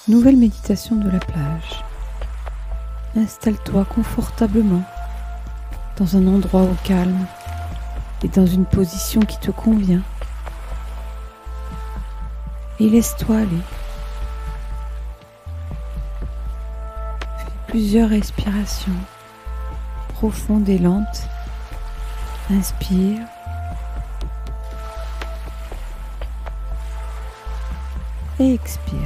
Nouvelle méditation de la plage. Installe-toi confortablement dans un endroit au calme et dans une position qui te convient. Et laisse-toi aller. Fais plusieurs respirations profondes et lentes. Inspire. Et expire.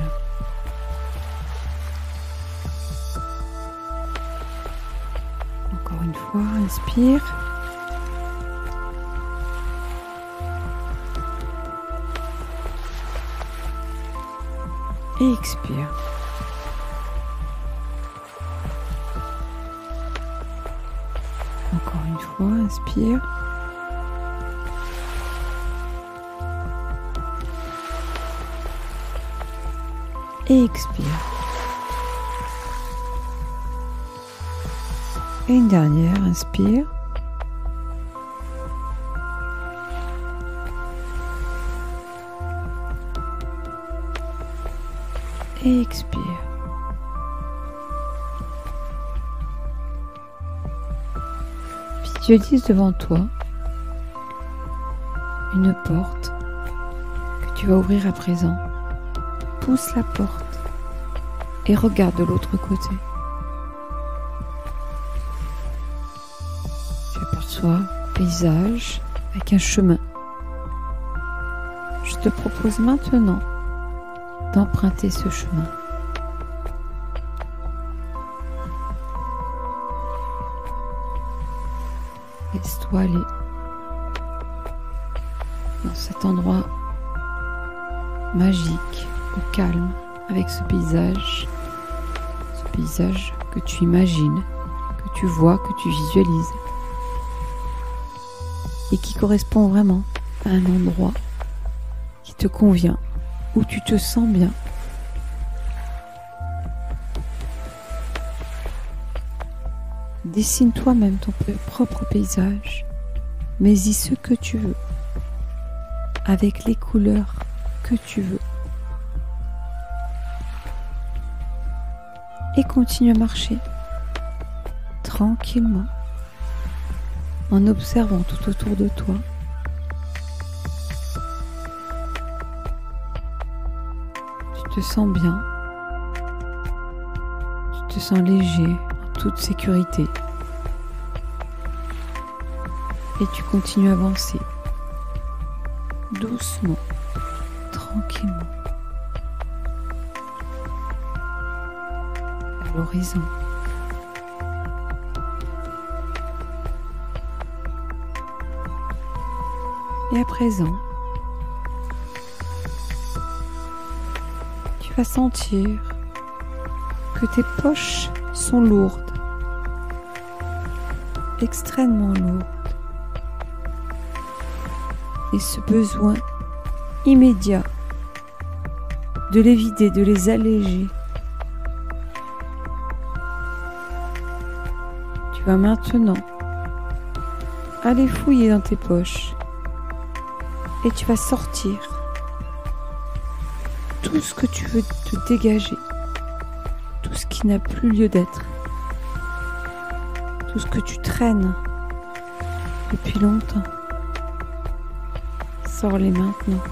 Encore une fois, inspire. Et expire. Encore une fois, inspire. Et expire. Et une dernière, inspire. Et expire. Visualise devant toi une porte que tu vas ouvrir à présent. Pousse la porte et regarde de l'autre côté. Tu aperçois un paysage avec un chemin. Je te propose maintenant d'emprunter ce chemin. Laisse-toi aller dans cet endroit magique, au calme, avec ce paysage que tu imagines, que tu vois, que tu visualises, et qui correspond vraiment à un endroit qui te convient, où tu te sens bien. Dessine toi-même ton propre paysage, mets-y ce que tu veux, avec les couleurs que tu veux. Et continue à marcher tranquillement, en observant tout autour de toi. Tu te sens bien, tu te sens léger, en toute sécurité. Et tu continues à avancer, doucement, tranquillement, vers l'horizon. Et à présent, tu vas sentir que tes poches sont lourdes, extrêmement lourdes. Et ce besoin immédiat de les vider, de les alléger. Tu vas maintenant aller fouiller dans tes poches et tu vas sortir tout ce que tu veux te dégager, tout ce qui n'a plus lieu d'être, tout ce que tu traînes depuis longtemps. Sors-les maintenant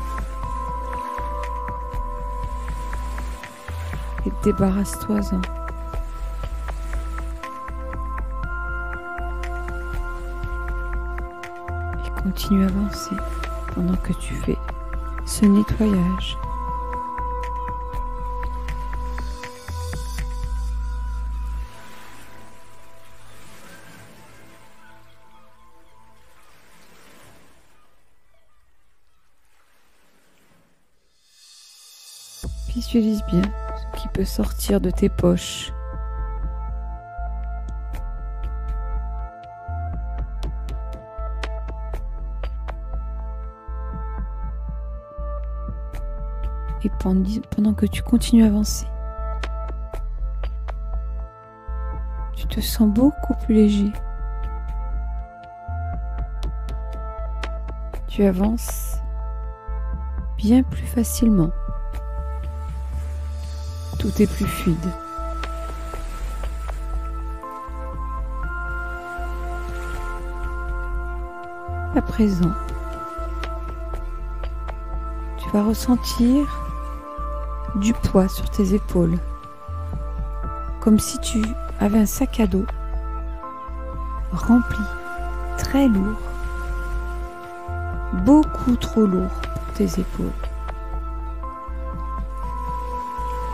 et débarrasse-toi-en. Et continue à avancer pendant que tu fais ce nettoyage. Visualise bien ce qui peut sortir de tes poches. Et pendant que tu continues à avancer, tu te sens beaucoup plus léger. Tu avances bien plus facilement. tout est plus fluide. À présent, tu vas ressentir du poids sur tes épaules, comme si tu avais un sac à dos rempli, très lourd, beaucoup trop lourd pour tes épaules.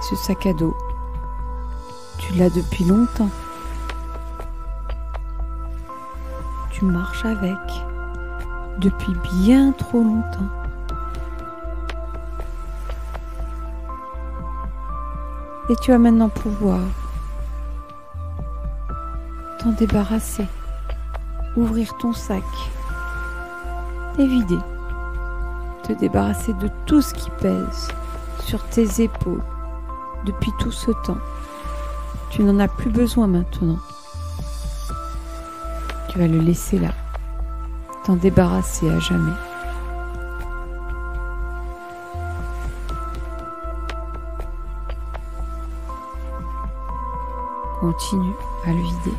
Ce sac à dos, tu l'as depuis longtemps. Tu marches avec depuis bien trop longtemps. Et tu vas maintenant pouvoir t'en débarrasser, ouvrir ton sac et vider. Te débarrasser de tout ce qui pèse sur tes épaules depuis tout ce temps. Tu n'en as plus besoin maintenant. Tu vas le laisser là, t'en débarrasser à jamais. Continue à le vider.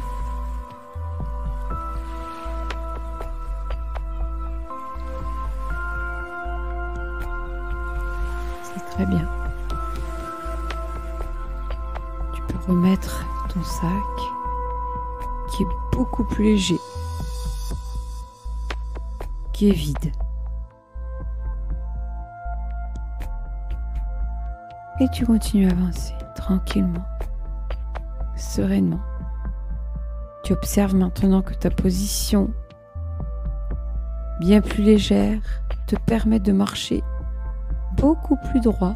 C'est très bien. Tu peux remettre ton sac qui est beaucoup plus léger, qui est vide. Et tu continues à avancer tranquillement, sereinement. Tu observes maintenant que ta position, bien plus légère, te permet de marcher beaucoup plus droit,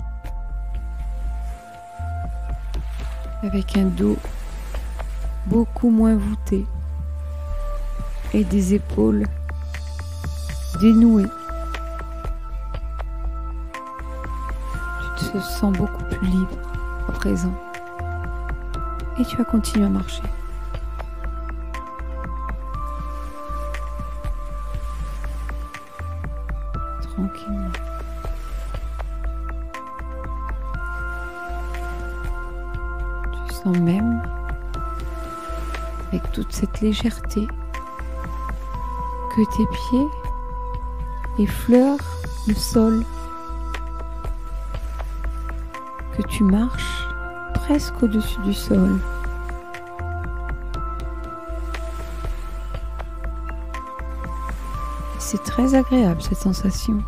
avec un dos beaucoup moins voûté et des épaules dénouées. Tu te sens beaucoup plus libre à présent. Et tu vas continuer à marcher. Tranquillement. Tu sens même, avec toute cette légèreté, que tes pieds effleurent le sol, que tu marches presque au-dessus du sol. C'est très agréable cette sensation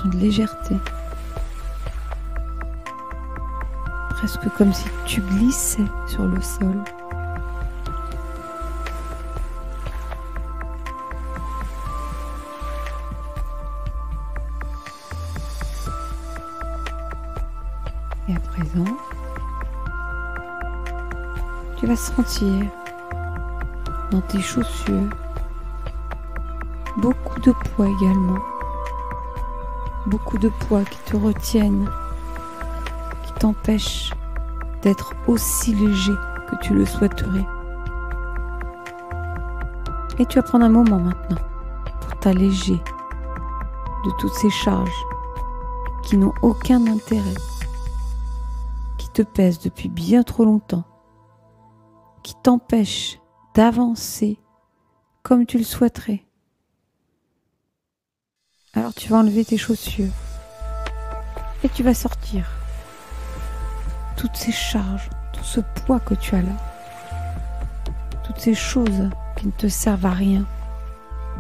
de légèreté. Presque comme si tu glissais sur le sol. Et à présent, tu vas sentir dans tes chaussures beaucoup de poids également. Beaucoup de poids qui te retiennent, qui t'empêchent d'être aussi léger que tu le souhaiterais. Et tu vas prendre un moment maintenant pour t'alléger de toutes ces charges qui n'ont aucun intérêt, qui te pèsent depuis bien trop longtemps, qui t'empêchent d'avancer comme tu le souhaiterais. Alors tu vas enlever tes chaussures et tu vas sortir toutes ces charges, tout ce poids que tu as là, toutes ces choses qui ne te servent à rien.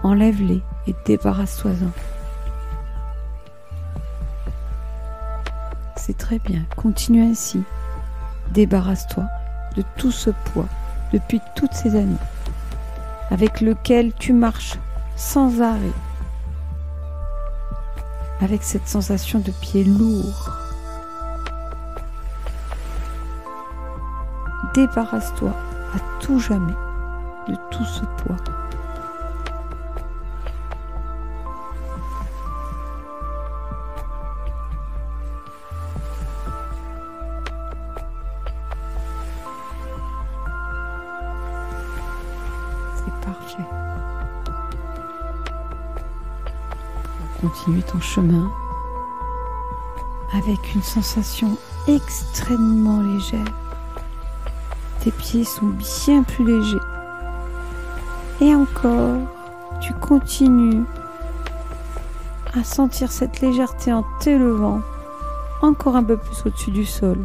Enlève-les et débarrasse-toi-en. C'est très bien, continue ainsi. Débarrasse-toi de tout ce poids depuis toutes ces années avec lequel tu marches sans arrêt, avec cette sensation de pied lourd. Débarrasse-toi à tout jamais de tout ce poids. C'est parfait. Continue ton chemin avec une sensation extrêmement légère. Tes pieds sont bien plus légers. Et encore, tu continues à sentir cette légèreté en t'élevant encore un peu plus au-dessus du sol.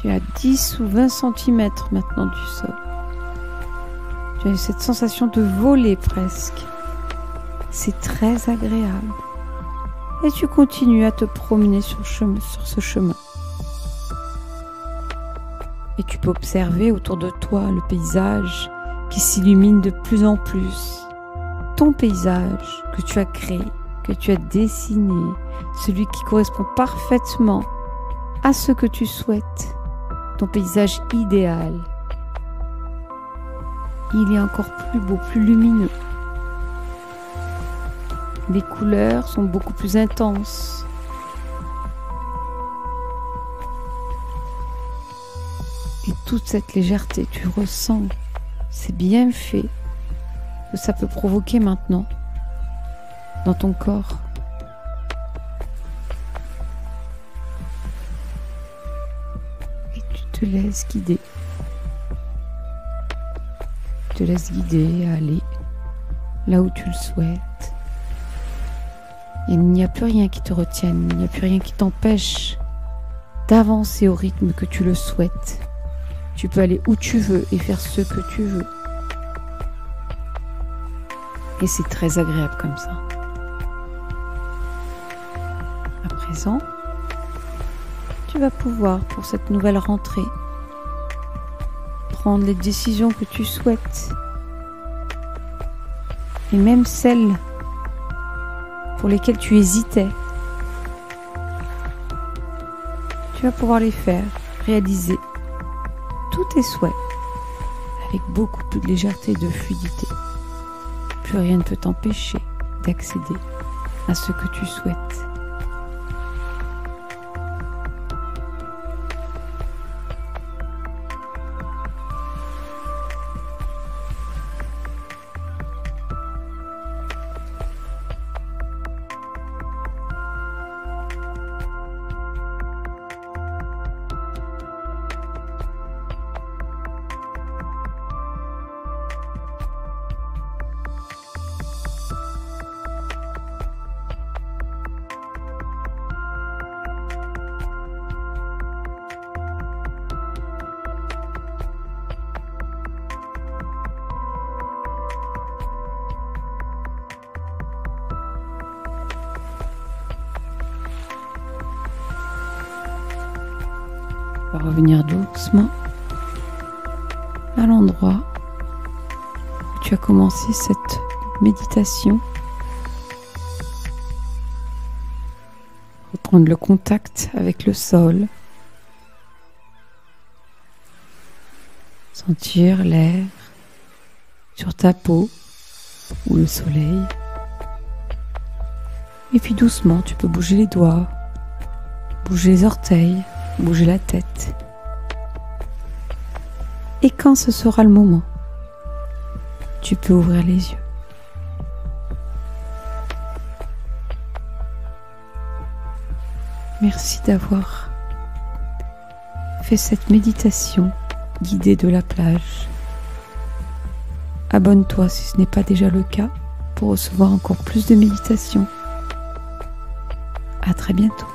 Tu es à 10 ou 20 cm maintenant du sol. Tu as cette sensation de voler presque. C'est très agréable. Et tu continues à te promener sur ce chemin. Et tu peux observer autour de toi le paysage qui s'illumine de plus en plus. Ton paysage que tu as créé, que tu as dessiné, celui qui correspond parfaitement à ce que tu souhaites, ton paysage idéal. Il est encore plus beau, plus lumineux. Les couleurs sont beaucoup plus intenses. Et toute cette légèreté, tu ressens ces bienfaits que ça peut provoquer maintenant dans ton corps. Et tu te laisses guider. Tu te laisses guider à aller là où tu le souhaites. Il n'y a plus rien qui te retienne, il n'y a plus rien qui t'empêche d'avancer au rythme que tu le souhaites. Tu peux aller où tu veux et faire ce que tu veux. Et c'est très agréable comme ça. À présent, tu vas pouvoir, pour cette nouvelle rentrée, prendre les décisions que tu souhaites. Et même celles pour lesquelles tu hésitais. Tu vas pouvoir les faire, réaliser tous tes souhaits avec beaucoup plus de légèreté et de fluidité. Plus rien ne peut t'empêcher d'accéder à ce que tu souhaites. On va revenir doucement à l'endroit où tu as commencé cette méditation. Reprendre le contact avec le sol. Sentir l'air sur ta peau ou le soleil. Et puis doucement, tu peux bouger les doigts, bouger les orteils, bouger la tête. Et quand ce sera le moment, tu peux ouvrir les yeux. Merci d'avoir fait cette méditation guidée de la plage. Abonne-toi si ce n'est pas déjà le cas pour recevoir encore plus de méditations. À très bientôt.